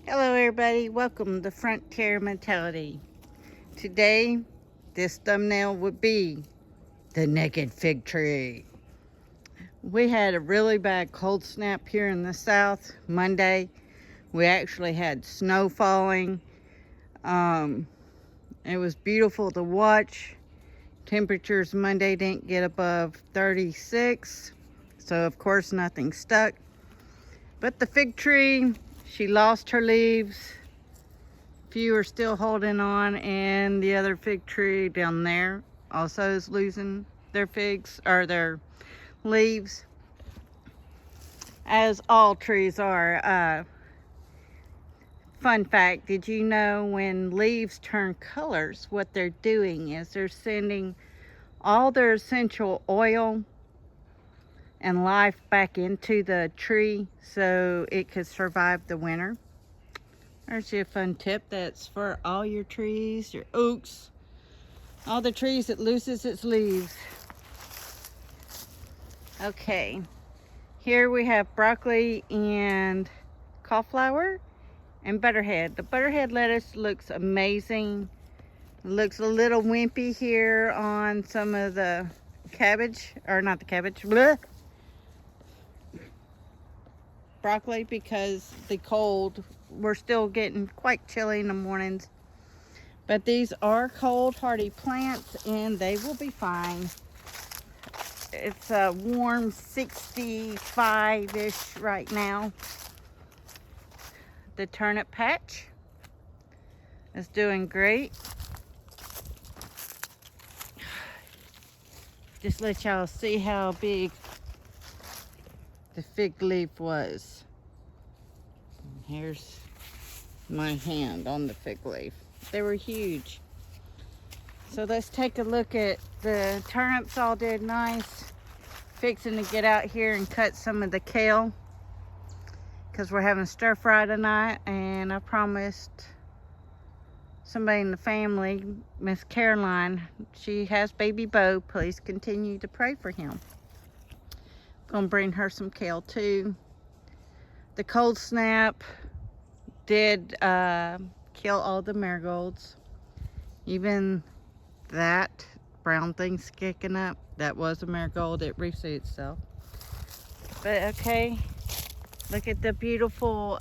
Hello everybody, welcome to Frontier Mentality. Today, this thumbnail would be the naked fig tree. We had a really bad cold snap here in the south Monday. We actually had snow falling. It was beautiful to watch. Temperatures Monday didn't get above 36, so of course nothing stuck. But the fig tree, she lost her leaves. Few are still holding on, and the other fig tree down there also is losing their figs or their leaves, as all trees are. Fun fact, did you know when leaves turn colors, what they're doing is they're sending all their essential oil and life back into the tree so it could survive the winter? There's your fun tip. That's for all your trees, your oaks, all the trees that loses its leaves. Okay, here we have broccoli and cauliflower and butterhead. The butterhead lettuce looks amazing. It looks a little wimpy here on some of the cabbage, or not the cabbage, bleh, broccoli, because the cold, we're still getting quite chilly in the mornings. But these are cold hardy plants and they will be fine. It's a warm 65-ish right now. The turnip patch is doing great. Just let y'all see how big the fig leaf was. And here's my hand on the fig leaf. They were huge. So let's take a look at the turnips. All did nice. Fixing to get out here and cut some of the kale because we're having stir fry tonight, and I promised somebody in the family, Miss Caroline, she has baby Bo, please continue to pray for him. Gonna bring her some kale too. The cold snap did kill all the marigolds. Even that brown thing's kicking up. That was a marigold. It reseed itself. But okay, look at the beautiful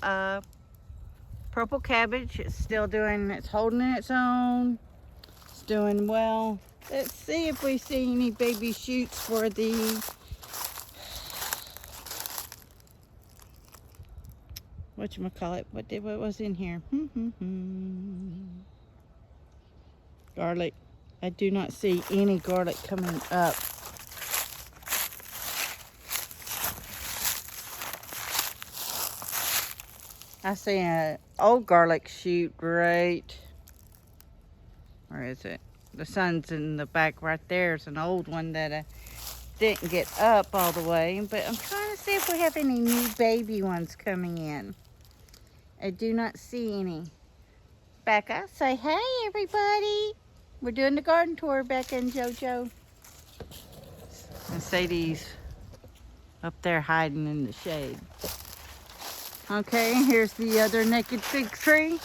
purple cabbage. It's still doing, it's holding its own. It's doing well. Let's see if we see any baby shoots for the whatchamacallit. What was in here? Garlic. I do not see any garlic coming up. I see an old garlic shoot right. Where is it? The sun's in the back right there. It's an old one that I didn't get up all the way. But I'm trying to see if we have any new baby ones coming in. I do not see any. Becca, say hey everybody. We're doing the garden tour, Becca and JoJo. And Sadie's up there hiding in the shade. Okay, here's the other naked fig tree,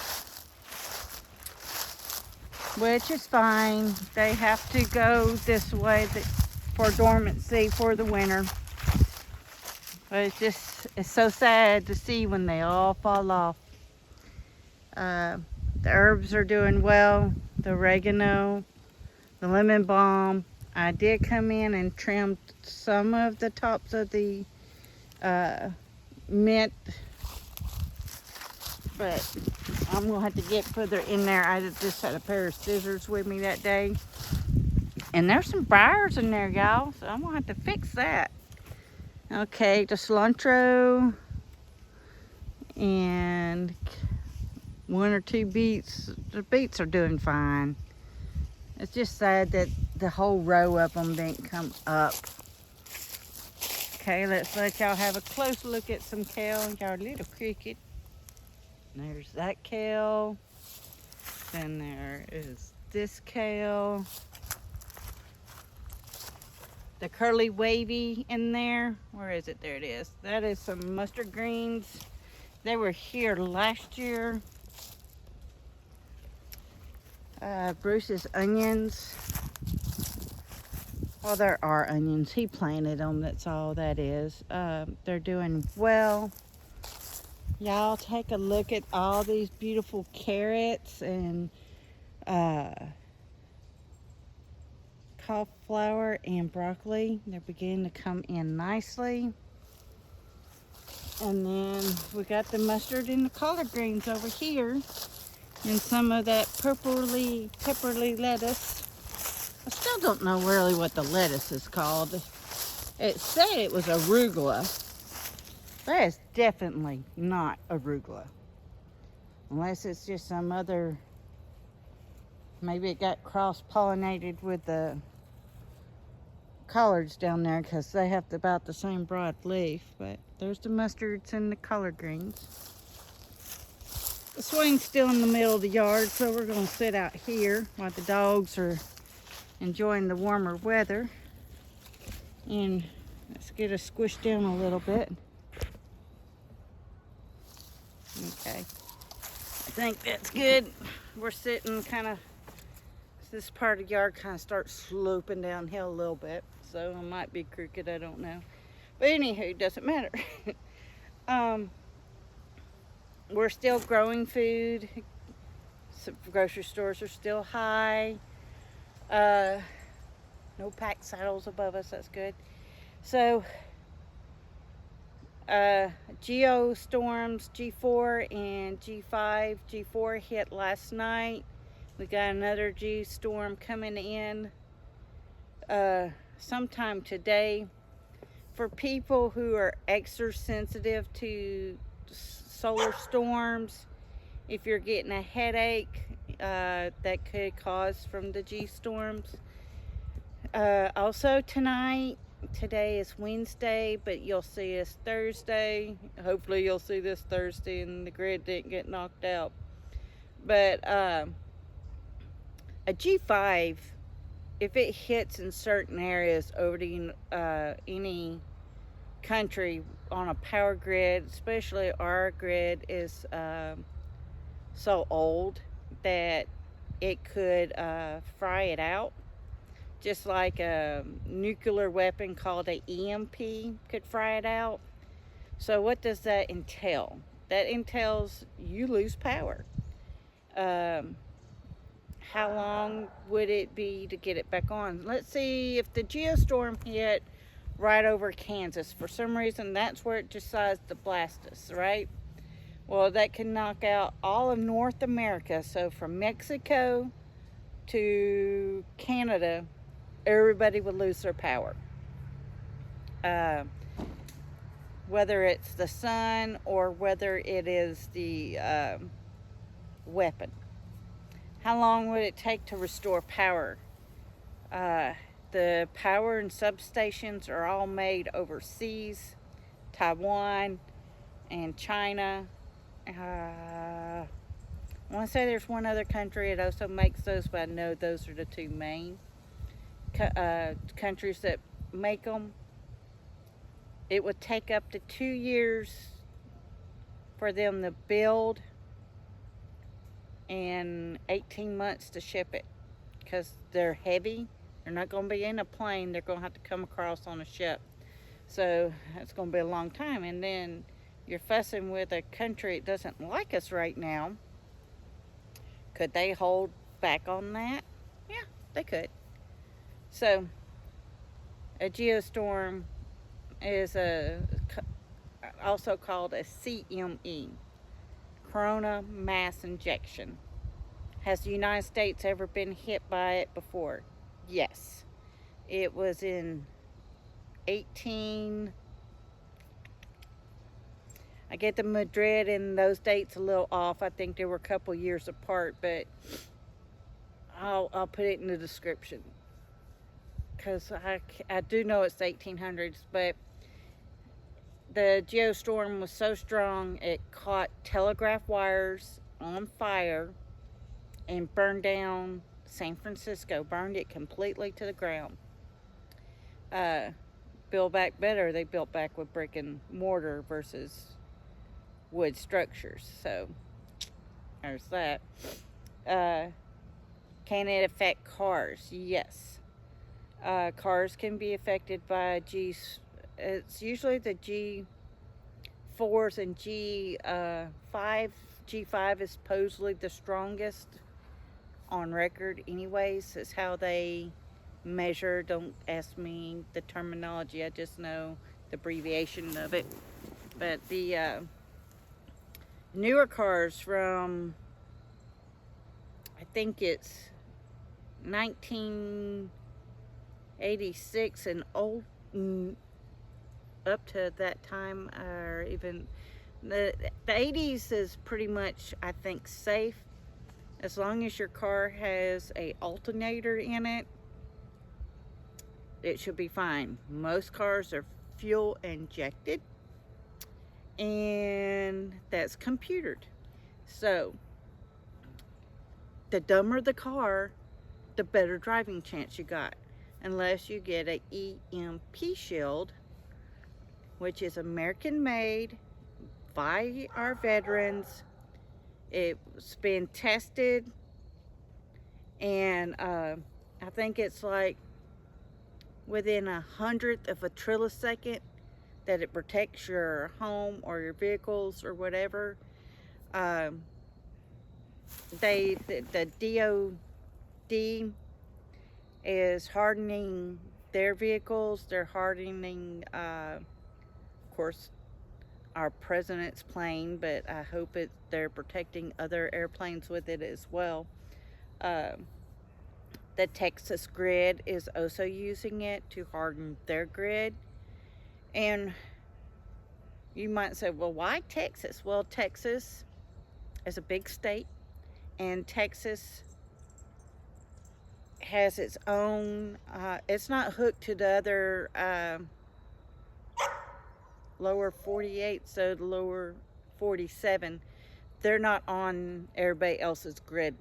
which is fine. They have to go this way for dormancy for the winter. But it's so sad to see when they all fall off. The herbs are doing well. The oregano, the lemon balm. I did come in and trimmed some of the tops of the mint, but I'm gonna have to get further in there. I just had a pair of scissors with me that day, and there's some briars in there, y'all, so I'm gonna have to fix that. Okay, the cilantro and one or two beets. The beets are doing fine. It's just sad that the whole row of them didn't come up. Okay, let's let y'all have a close look at some kale. Y'all little cricket. There's that kale. Then there is this kale. The curly wavy in there. Where is it? There it is. That is some mustard greens. They were here last year. Bruce's onions. Well, there are onions. He planted them. That's all that is. They're doing well. Y'all take a look at all these beautiful carrots and cauliflower and broccoli. They're beginning to come in nicely. And then we got the mustard and the collard greens over here. And some of that pepperly lettuce. I still don't know really what the lettuce is called. It said it was arugula. That is definitely not arugula. Unless it's just some other, maybe it got cross-pollinated with the collards down there because they have about the same broad leaf. But there's the mustards and the collard greens. The swing's still in the middle of the yard, so we're going to sit out here while the dogs are enjoying the warmer weather. And let's get her squished down a little bit. Okay, I think that's good. We're sitting kind of, this part of the yard kind of starts sloping downhill a little bit, so it might be crooked, I don't know. But anywho, it doesn't matter. We're still growing food. Grocery stores are still high. No packed saddles above us, that's good. So, geostorms G4 and G5. G4 hit last night. We got another G storm coming in sometime today. For people who are extra sensitive to solar storms, if you're getting a headache that could cause from the G storms. Also tonight, today is Wednesday, but you'll see us Thursday. Hopefully you'll see this Thursday and the grid didn't get knocked out. But a G5, if it hits in certain areas over the any country on a power grid, especially our grid is so old that it could fry it out, just like a nuclear weapon called a EMP could fry it out. So what does that entail? That entails you lose power. How long would it be to get it back on? Let's see, if the geostorm hit right over Kansas, for some reason that's where it decides to blast us, right? Well, that can knock out all of North America. So from Mexico to Canada, everybody would lose their power. Whether it's the sun or whether it is the weapon. How long would it take to restore power? The power and substations are all made overseas, Taiwan and China. I want to say there's one other country that also makes those, but I know those are the two main countries that make them. It would take up to 2 years for them to build and 18 months to ship it, because they're heavy. They're not going to be in a plane. They're going to have to come across on a ship. So that's going to be a long time. And then you're fussing with a country that doesn't like us right now. Could they hold back on that? Yeah, they could. So a geostorm is also called a CME, Corona Mass Ejection. Has the United States ever been hit by it before? Yes. It was in I get the Madrid and those dates a little off. I think they were a couple years apart, but I'll put it in the description, because I do know it's the 1800s, but the geostorm was so strong it caught telegraph wires on fire and burned down San Francisco, burned it completely to the ground. Build back better, they built back with brick and mortar versus wood structures. So there's that. Uh, can it affect cars? Yes. Cars can be affected by it's usually the G4s and G5. G5 is supposedly the strongest on record anyways. It's how they measure. Don't ask me the terminology, I just know the abbreviation of it. But the newer cars from, I think it's 1986 and old, up to that time, or even the 80s is pretty much, I think, safe. As long as your car has a alternator in it, it should be fine. Most cars are fuel injected, and that's computered. So the dumber the car, the better driving chance you got, unless you get a EMP shield, which is American made by our veterans. It's been tested, and I think it's like within 100th of a trillisecond that it protects your home or your vehicles or whatever. The DOD is hardening their vehicles. They're hardening, of course, our president's plane, but I hope they're protecting other airplanes with it as well. The Texas grid is also using it to harden their grid. And you might say, well, why Texas? Well, Texas is a big state, and Texas has its own, it's not hooked to the other lower 48, so the lower 47, they're not on everybody else's grid.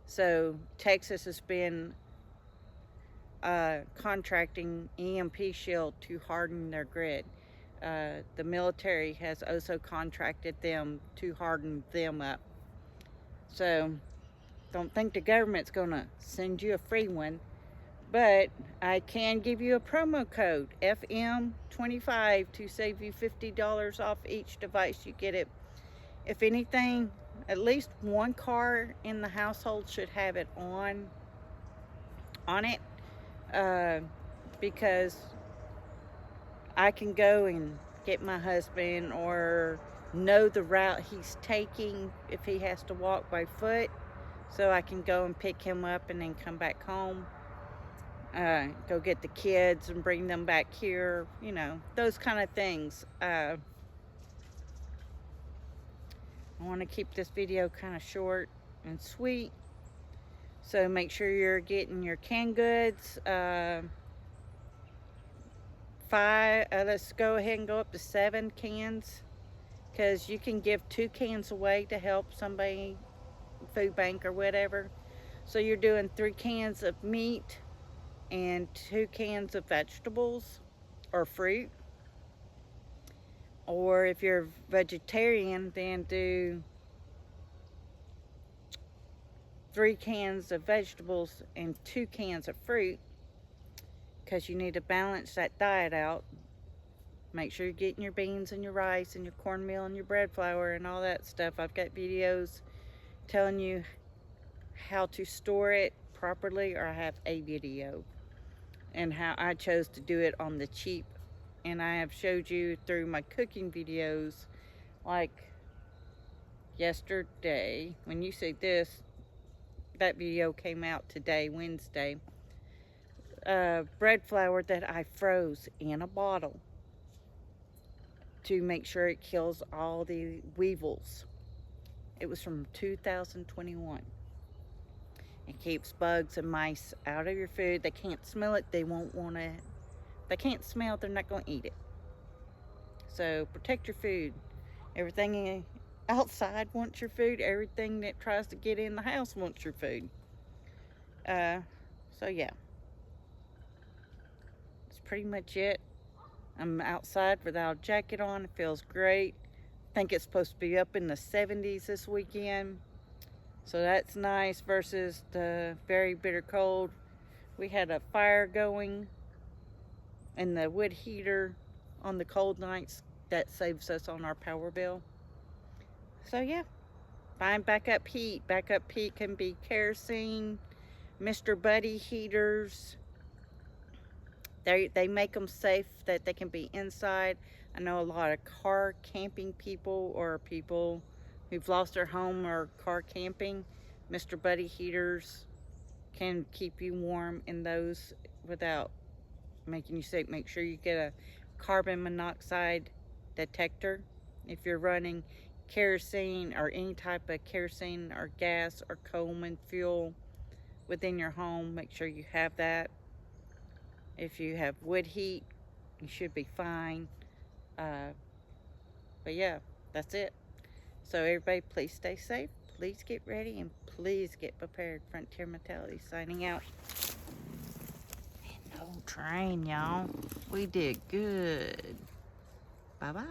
So Texas has been contracting EMP Shield to harden their grid. The military has also contracted them to harden them up. So don't think the government's gonna send you a free one, but I can give you a promo code, FM25, to save you $50 off each device you get it. If anything, at least one car in the household should have it on it, because I can go and get my husband, or know the route he's taking if he has to walk by foot, so I can go and pick him up and then come back home. Go get the kids and bring them back here, you know, those kind of things. I want to keep this video kind of short and sweet, so make sure you're getting your canned goods. Let's go ahead and go up to 7 cans, because you can give 2 cans away to help somebody, food bank or whatever. So you're doing 3 cans of meat and 2 cans of vegetables or fruit. Or if you're vegetarian, then do 3 cans of vegetables and 2 cans of fruit, because you need to balance that diet out. Make sure you're getting your beans and your rice and your cornmeal and your bread flour and all that stuff. I've got videos telling you how to store it properly, or I have a video, and how I chose to do it on the cheap. And I have showed you through my cooking videos, like yesterday. When you see this, that video came out today, Wednesday. Bread flour that I froze in a bottle to make sure it kills all the weevils. It was from 2021. It keeps bugs and mice out of your food. They can't smell it. They won't want to. They can't smell it. They're not going to eat it. So protect your food. Everything outside wants your food. Everything that tries to get in the house wants your food. So yeah. That's pretty much it. I'm outside without a jacket on. It feels great. think it's supposed to be up in the 70s this weekend. So that's nice versus the very bitter cold. We had a fire going and the wood heater on the cold nights. That saves us on our power bill. So yeah, find backup heat. Backup heat can be kerosene, Mr. Buddy heaters. They make them safe that they can be inside. I know a lot of car camping people or people who've lost their home or car camping. Mr. Buddy heaters can keep you warm in those without making you sick. Make sure you get a carbon monoxide detector. If you're running kerosene or any type of kerosene or gas or Coleman fuel within your home, make sure you have that. If you have wood heat, you should be fine. But yeah, that's it. So everybody, please stay safe. Please get ready and please get prepared. Frontier Mentality signing out. And no train, y'all. We did good. Bye-bye.